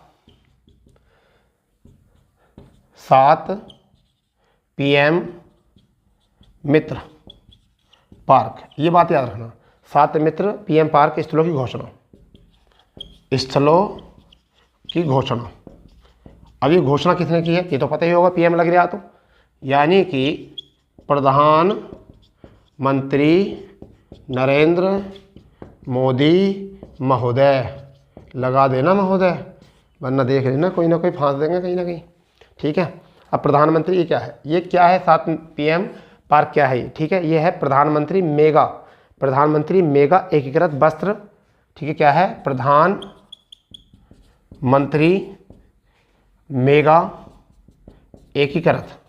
PM मित्र पार्क, ये बात याद रखना। 7 मित्र PM पार्क स्थलों की घोषणा, अब ये घोषणा किसने की है? ये तो पता ही होगा, PM लग रहा तो, यानी कि प्रधानमंत्री नरेंद्र मोदी महोदय। लगा देना महोदय, वरना देख लेना कोई ना कोई फांस देंगे कहीं ना कहीं। ठीक है, अब प्रधानमंत्री ये क्या है? ये क्या है? 7 PM पार्क क्या है ये? ठीक है, ये है प्रधानमंत्री मेगा एकीकृत वस्त्र। ठीक है, क्या है? प्रधानमंत्री मेगा एकीकृत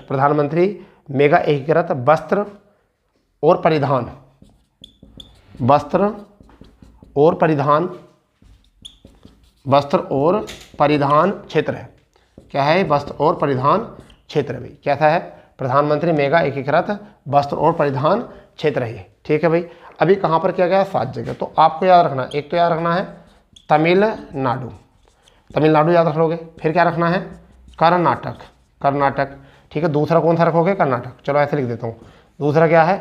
प्रधानमंत्री मेगा एकीकृत वस्त्र और परिधान क्षेत्र है। क्या है, वस्त्र और परिधान क्षेत्र है भाई। कैसा है, प्रधानमंत्री मेगा एकीकृत वस्त्र और परिधान क्षेत्र है। ठीक है भाई। अभी कहाँ पर किया गया, 7 जगह। तो आपको याद रखना, एक तो याद रखना है तमिलनाडु, तमिलनाडु याद रख लोगे। फिर क्या रखना है, कर्नाटक, कर्नाटक। ठीक है। दूसरा कौन सा रखोगे, कर्नाटक। चलो ऐसे लिख देता हूँ, दूसरा क्या है,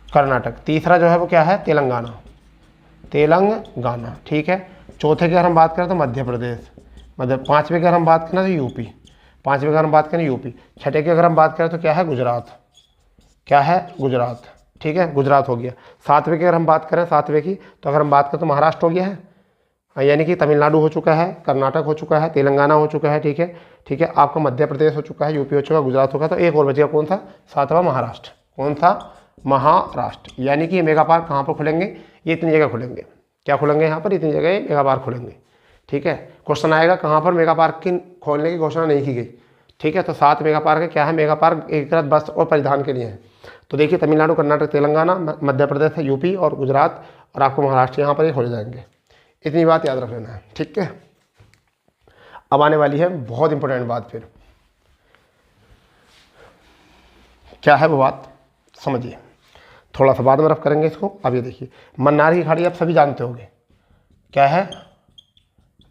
कर्नाटक। तीसरा जो है वो क्या है, तेलंगाना, तेलंगाना। ठीक है। चौथे की अगर हम बात करें तो मध्य प्रदेश, मतलब 5वें की अगर हम बात करें तो यूपी, 5वें की अगर हम बात करें यूपी। छठे की अगर हम बात करें तो क्या है, गुजरात, क्या है, गुजरात। ठीक है, गुजरात हो गया। 7वें की अगर हम बात करें, 7वें की, तो अगर हम बात करें तो महाराष्ट्र हो गया है, यानी कि तमिलनाडु हो चुका है, कर्नाटक हो चुका है, तेलंगाना हो चुका है। ठीक है। ठीक है। आपका मध्य प्रदेश हो चुका है, यूपी हो चुका है, गुजरात होगा। तो एक और बचेगा कौन सा, 7वां, महाराष्ट्र। कौन सा, महाराष्ट्र। यानी कि ये मेगा पार्क कहाँ पर खुलेंगे, ये इतनी जगह खुलेंगे। क्या खुलेंगे, यहाँ पर इतनी जगह मेगा पार्क खुलेंगे। ठीक है। क्वेश्चन आएगा कहाँ पर मेगा पार्क की खोलने की घोषणा नहीं की गई। ठीक है। तो 7 मेगा पार्क है। क्या है, मेगा पार्क एकीकृत वस्त्र और परिधान के लिए है। तो देखिए, तमिलनाडु, कर्नाटक, तेलंगाना, मध्य प्रदेश है, यूपी और गुजरात, और आपको महाराष्ट्र, यहाँ पर ये खोले जाएंगे। इतनी बात याद रख लेना है। ठीक है। अब आने वाली है बहुत इंपॉर्टेंट बात। फिर क्या है वो बात, समझिए। थोड़ा सा बाद में रफ करेंगे इसको। अब ये देखिए, मन्नार की खाड़ी आप सभी जानते होंगे। क्या है,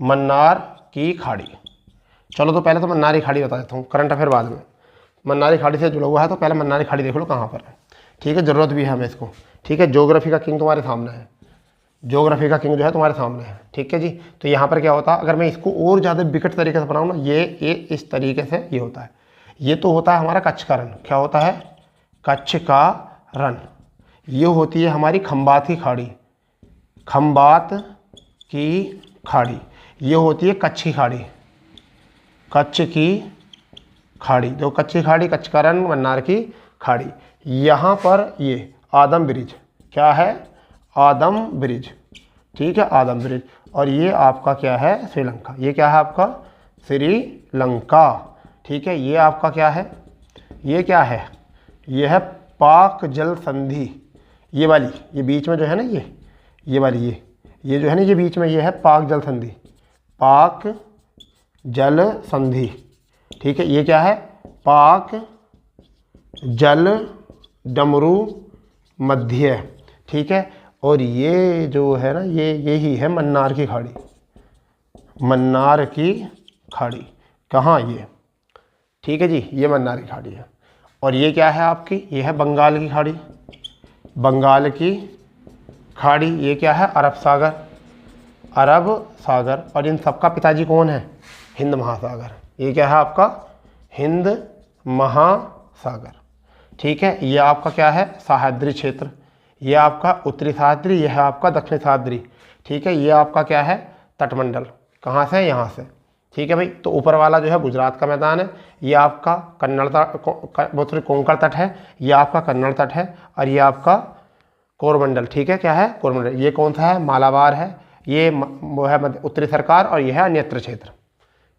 मन्नार की खाड़ी। चलो तो पहले तो मन्नार की खाड़ी बता देता हूँ, करंट अफेयर बाद में। मन्नार की खाड़ी से जुड़ा हुआ है, तो पहले मन्नार की खाड़ी देख लो कहाँ पर है। ठीक है, ज़रूरत भी है हमें इसको। ठीक है। ज्योग्राफी का किंग तुम्हारे सामने है, ज्योग्राफी का किंग जो है तुम्हारे सामने है। ठीक है जी। तो यहाँ पर क्या होता है, अगर मैं इसको और ज़्यादा विकट तरीके से बनाऊँ ना, ये इस तरीके से ये होता है। ये तो होता है हमारा कच्छ का रण। क्या होता है, कच्छ का रण। ये होती है हमारी खंबात की खाड़ी, खंबात की खाड़ी। ये होती है कच्छ की खाड़ी, कच्छ की खाड़ी। तो कच्छ की खाड़ी, कच्छ का रण, मन्नार की खाड़ी। यहाँ पर ये आदम ब्रिज, क्या है, आदम ब्रिज। ठीक है, आदम ब्रिज। और ये आपका क्या है, श्रीलंका। ये क्या है आपका, श्रीलंका। ठीक है। ये आपका क्या है, ये क्या है, ये है पाक जल संधि। ये वाली, ये बीच में जो है ना, ये वाली, ये जो है ना, ये बीच में ये है पाक जल संधि, पाक जल संधि। ठीक है। ये क्या है, पाक जल डमरू मध्य। ठीक है। और ये जो है ना, यही है मन्नार की खाड़ी, मन्नार की खाड़ी। कहाँ, ये। ठीक है जी, ये मन्नार की खाड़ी है। और ये क्या है आपकी, ये है बंगाल की खाड़ी, बंगाल की खाड़ी। ये क्या है, अरब सागर, अरब सागर। और इन सबका पिताजी कौन है, हिंद महासागर। ये क्या है आपका, हिंद महासागर। ठीक है। ये आपका क्या है, सह्याद्री क्षेत्र। ये आपका उत्तरी सह्याद्री, यह है आपका दक्षिणी सह्याद्री। ठीक है। ये आपका क्या है, तटमंडल। कहाँ से, यहाँ से। ठीक है भाई। तो ऊपर वाला जो है गुजरात का मैदान है, ये आपका कन्नड़ तट, कोंकण तट है, ये आपका कन्नड़ तट है। और ये आपका कोरमंडल। ठीक है, क्या है, कोरमंडल। ये कौन सा है, मालाबार है। ये वो है उत्तरी सरकार, और ये है अन्यत्र क्षेत्र।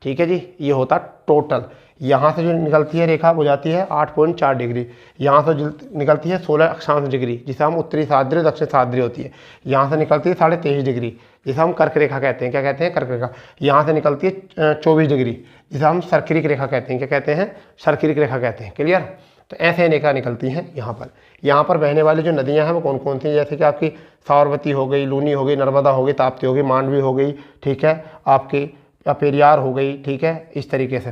ठीक है जी। ये होता टोटल। यहाँ से जो निकलती है रेखा वो जाती है 8.4 डिग्री, यहाँ से निकलती है 16 अक्षांश डिग्री, जिसे हम उत्तरी सह्याद्री, दक्षिण सह्याद्री होती है। यहाँ से निकलती है 23.5 डिग्री, जिसे हम कर्क रेखा कहते हैं। क्या कहते हैं, कर्क रेखा। यहाँ से निकलती है 24 डिग्री, जिसे हम सर्किरिक रेखा कहते हैं। क्या कहते हैं, सर्किरिक रेखा कहते हैं। क्लियर। तो ऐसे रेखा निकलती हैं यहाँ पर। यहाँ पर बहने वाली जो नदियाँ हैं वो कौन कौन सी हैं, जैसे कि आपकी साबरमती हो गई, लूनी हो गई, नर्मदा हो गई, ताप्ती हो गई, मांडवी हो गई। ठीक है। आपकी पेरियार हो गई। ठीक है, इस तरीके से।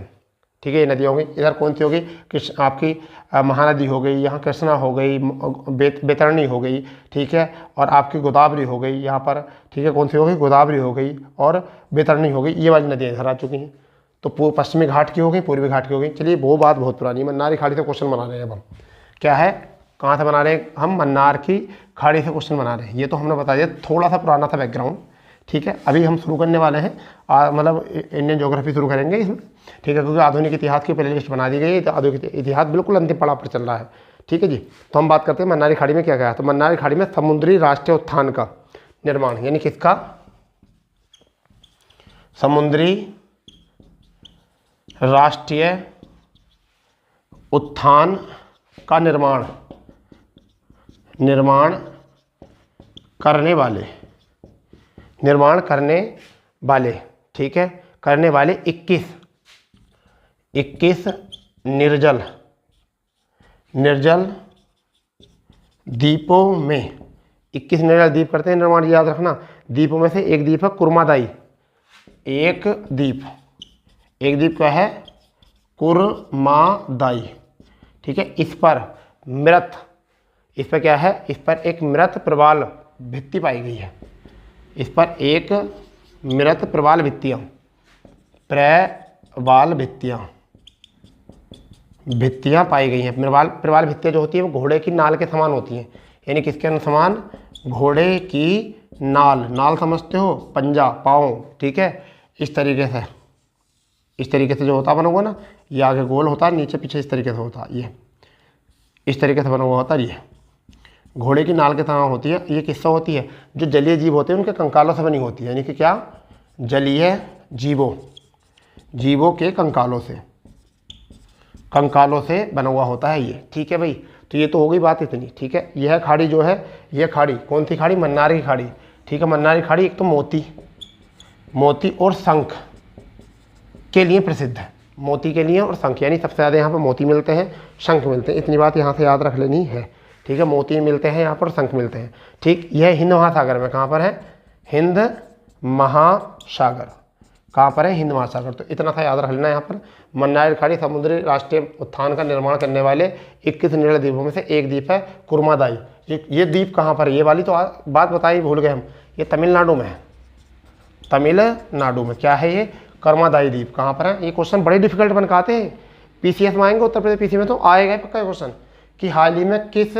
ठीक है, ये नदियाँ हो गई। इधर कौन सी हो गई, कृष्ण, आपकी महानदी हो गई, यहाँ कृष्णा हो गई, बैतरणी हो गई। ठीक है। और आपकी गोदावरी हो गई यहाँ पर। ठीक है, कौन सी हो गई, गोदावरी हो गई और बैतरणी हो गई। ये वाली नदियाँ इधर आ चुकी हैं। तो पश्चिमी घाट की हो गई, पूर्वी घाट की हो गई। चलिए, वो बात बहुत पुरानी है। मन्नार की खाड़ी से क्वेश्चन बना रहे हैं अब हम। क्या है, कहाँ से बना रहे हैं हम, मन्नार की खाड़ी से क्वेश्चन बना रहे हैं। ये तो हमने बता दिया, थोड़ा सा पुराना था बैकग्राउंड। ठीक है। अभी हम शुरू करने वाले हैं, मतलब इंडियन ज्योग्राफी शुरू करेंगे इसमें। ठीक है, क्योंकि आधुनिक इतिहास की प्ले लिस्ट बना दी गई है, तो आधुनिक इतिहास बिल्कुल अंतिम पड़ाव पर चल रहा है। ठीक है जी। तो हम बात करते हैं मन्नार की खाड़ी में क्या क्या है। तो मन्नार की खाड़ी में समुद्री राष्ट्रीय उत्थान का निर्माण, यानी किसका, समुद्री राष्ट्रीय उत्थान का निर्माण करने वाले। ठीक है, करने वाले 21 21 निर्जल द्वीपों में, 21 निर्जल द्वीप करते हैं निर्माण, याद रखना। द्वीपों में से एक द्वीप है कुर्मादाई, एक द्वीप क्या है, कुर्मादाई, ठीक है। इस पर क्या है, इस पर एक मृत प्रवाल भित्ति पाई गई है, इस पर एक मृत प्रवाल भित्तियाँ पाई गई हैं। प्रवाल भित्तियाँ जो होती है वो घोड़े की नाल के समान होती हैं, यानी किसके समान, घोड़े की नाल समझते हो, पंजा, पाँव, ठीक है। इस तरीके से जो होता बना हुआ ना, ये आगे गोल होता है, नीचे पीछे इस तरीके से होता है, ये इस तरीके से बना हुआ होता है, ये घोड़े की नाल के तरह होती है। ये किससे होती है, जो जलीय जीव होते हैं उनके कंकालों से बनी होती है, यानी कि क्या, जलीय जीवों के कंकालों से बना हुआ होता है ये, ठीक है भाई। तो ये तो हो गई बात इतनी, ठीक है। यह खाड़ी जो है, यह खाड़ी कौन सी खाड़ी, मन्नार की खाड़ी, ठीक है। मन्नार की खाड़ी एक तो मोती और शंख के लिए प्रसिद्ध है, मोती के लिए और शंख, यानी सबसे ज़्यादा यहाँ पर मोती मिलते हैं, शंख मिलते हैं, इतनी बात यहाँ से याद रख लेनी है, ठीक है। मोती मिलते हैं यहाँ पर, शंख मिलते हैं, ठीक। यह हिंद महासागर में कहाँ पर है, हिंद महासागर, कहाँ पर है, हिंद महासागर। तो इतना सा याद रख लेना यहाँ पर। मन्नार खाड़ी समुद्री राष्ट्रीय उद्यान का निर्माण करने वाले 21 निर्जल द्वीपों में से एक द्वीप है कुर्मादाई। ये द्वीप कहाँ पर है, ये वाली तो बात बताई भूल गए हम, ये तमिलनाडु में है, तमिलनाडु में क्या है ये, कुर्मादाई द्वीप कहाँ पर है। ये क्वेश्चन बड़े डिफिकल्ट बन के आते हैं, पीसीएस में आएंगे, उत्तर प्रदेश पीसी में तो आएगा पक्का क्वेश्चन कि हाल ही में किस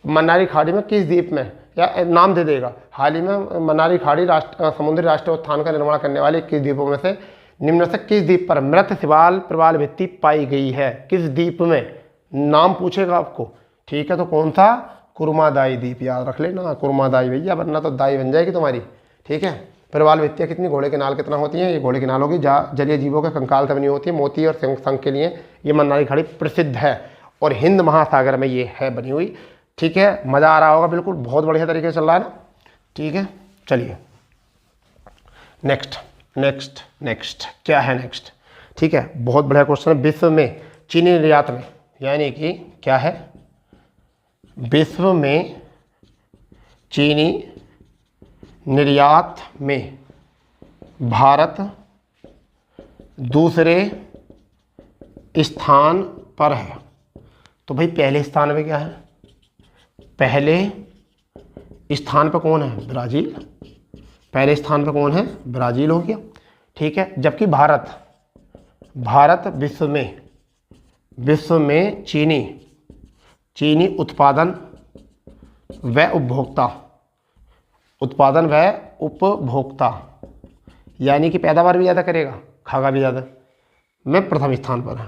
मन्नारी खाड़ी में किस द्वीप में, या नाम दे देगा, हाल ही में मन्नारी खाड़ी समुद्री राष्ट्रीय उद्यान का निर्माण करने वाले 21 द्वीपों में से निम्न से किस द्वीप पर मृत प्रवाल भित्ति पाई गई है, किस द्वीप में, नाम पूछेगा आपको, ठीक है। तो कौन सा, कुर्मादाई द्वीप, याद रख लेना, कुर्मादाई भैया, वरना तो दाई बन जाएगी तुम्हारी, ठीक है। प्रवाल भित्तियाँ कितनी, घोड़े के नाल कितना होती हैं, ये घोड़े की नाल होगी, जलीय जीवों के कंकाल से बनी होती है, मोती और शंख के लिए ये मन्नारी खाड़ी प्रसिद्ध है, और हिंद महासागर में ये है बनी हुई, ठीक है। मज़ा आ रहा होगा बिल्कुल, बहुत बढ़िया तरीके से चल रहा है ना, ठीक है। चलिए नेक्स्ट क्या है, नेक्स्ट, ठीक है। बहुत बढ़िया क्वेश्चन है। विश्व में चीनी निर्यात में, यानी कि क्या है, विश्व में चीनी निर्यात में भारत दूसरे स्थान पर है। तो भाई पहले स्थान पे क्या है, पहले स्थान पर कौन है, ब्राज़ील, पहले स्थान पर कौन है, ब्राज़ील हो गया, ठीक है। जबकि भारत विश्व में चीनी उत्पादन व उपभोक्ता यानी कि पैदावार भी ज़्यादा करेगा, खागा भी ज़्यादा, में प्रथम स्थान पर है,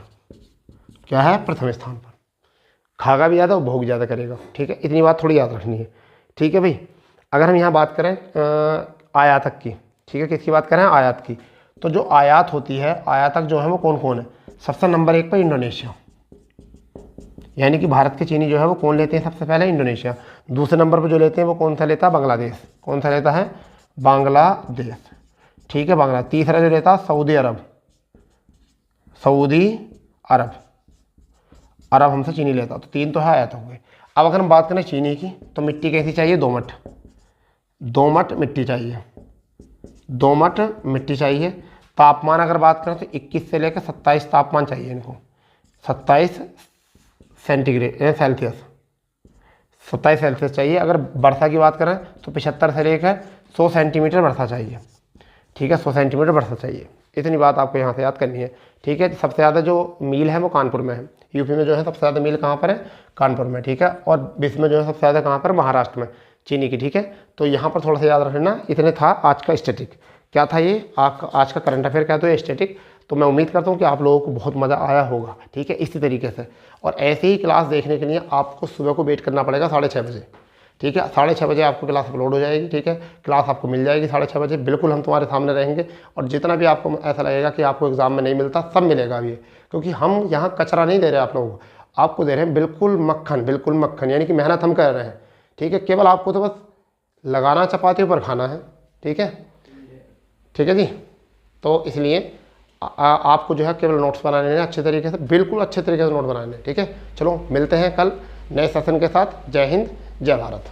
क्या है, प्रथम स्थान पर, खागा भी ज़्यादा, उपभोग ज़्यादा करेगा, ठीक है। इतनी बात थोड़ी याद रखनी है, ठीक है भाई। अगर हम यहाँ बात करें आयातक की, ठीक है, किसकी बात करें, आयात की, तो जो आयात होती है, आयातक जो है वो कौन कौन है, सबसे नंबर 1 पर इंडोनेशिया, यानी कि भारत के चीनी जो है वो कौन लेते हैं, सबसे पहले इंडोनेशिया। दूसरे नंबर पर जो लेते हैं वो कौन सा लेता है, बांग्लादेश, कौन सा लेता है, बांग्लादेश, ठीक है, बांग्ला। तीसरा जो लेता है सऊदी अरब हमसे चीनी लेता, तो 3 तो है आयात हो गए। अब अगर हम बात करें चीनी की, तो मिट्टी कैसी चाहिए, दोमट मिट्टी चाहिए। तापमान अगर बात करें तो 21 से लेकर 27 तापमान चाहिए इनको, 27 सेल्सियस चाहिए। अगर वर्षा की बात करें तो 75 से लेकर 100 सेंटीमीटर वर्षा चाहिए, ठीक है, 100 सेंटीमीटर वर्षा चाहिए। इतनी बात आपको यहाँ से याद करनी है, ठीक है। सबसे ज़्यादा जो मील है वो कानपुर में है, यूपी में जो है सबसे ज़्यादा मील कहाँ पर है, कानपुर में, ठीक है। और विश्व में जो है सबसे ज़्यादा कहाँ पर, महाराष्ट्र में चीनी की, ठीक है। तो यहाँ पर थोड़ा सा याद रखना, इतने था आज का स्टैटिक, क्या था ये आज का करंट अफेयर, क्या तो ये स्टैटिक। तो मैं उम्मीद करता हूँ कि आप लोगों को बहुत मज़ा आया होगा, ठीक है, इसी तरीके से। और ऐसे ही क्लास देखने के लिए आपको सुबह को वेट करना पड़ेगा 6:30 बजे, ठीक है। 6:30 बजे आपको क्लास अपलोड हो जाएगी, ठीक है, क्लास आपको मिल जाएगी 6:30 बजे, बिल्कुल हम तुम्हारे सामने रहेंगे। और जितना भी आपको ऐसा लगेगा कि आपको एग्जाम में नहीं मिलता, सब मिलेगा अभी, क्योंकि हम यहाँ कचरा नहीं दे रहे आप लोगों को, आपको दे रहे हैं बिल्कुल मक्खन, यानी कि मेहनत हम कर रहे हैं, ठीक है। केवल आपको तो बस लगाना चपाती पर खाना है, ठीक है जी। तो इसलिए आपको जो है केवल नोट्स बनाने हैं अच्छे तरीके से, बिल्कुल अच्छे तरीके से नोट बनाने हैं। ठीक है, चलो मिलते हैं कल नए सेशन के साथ। जय हिंद, जय भारत।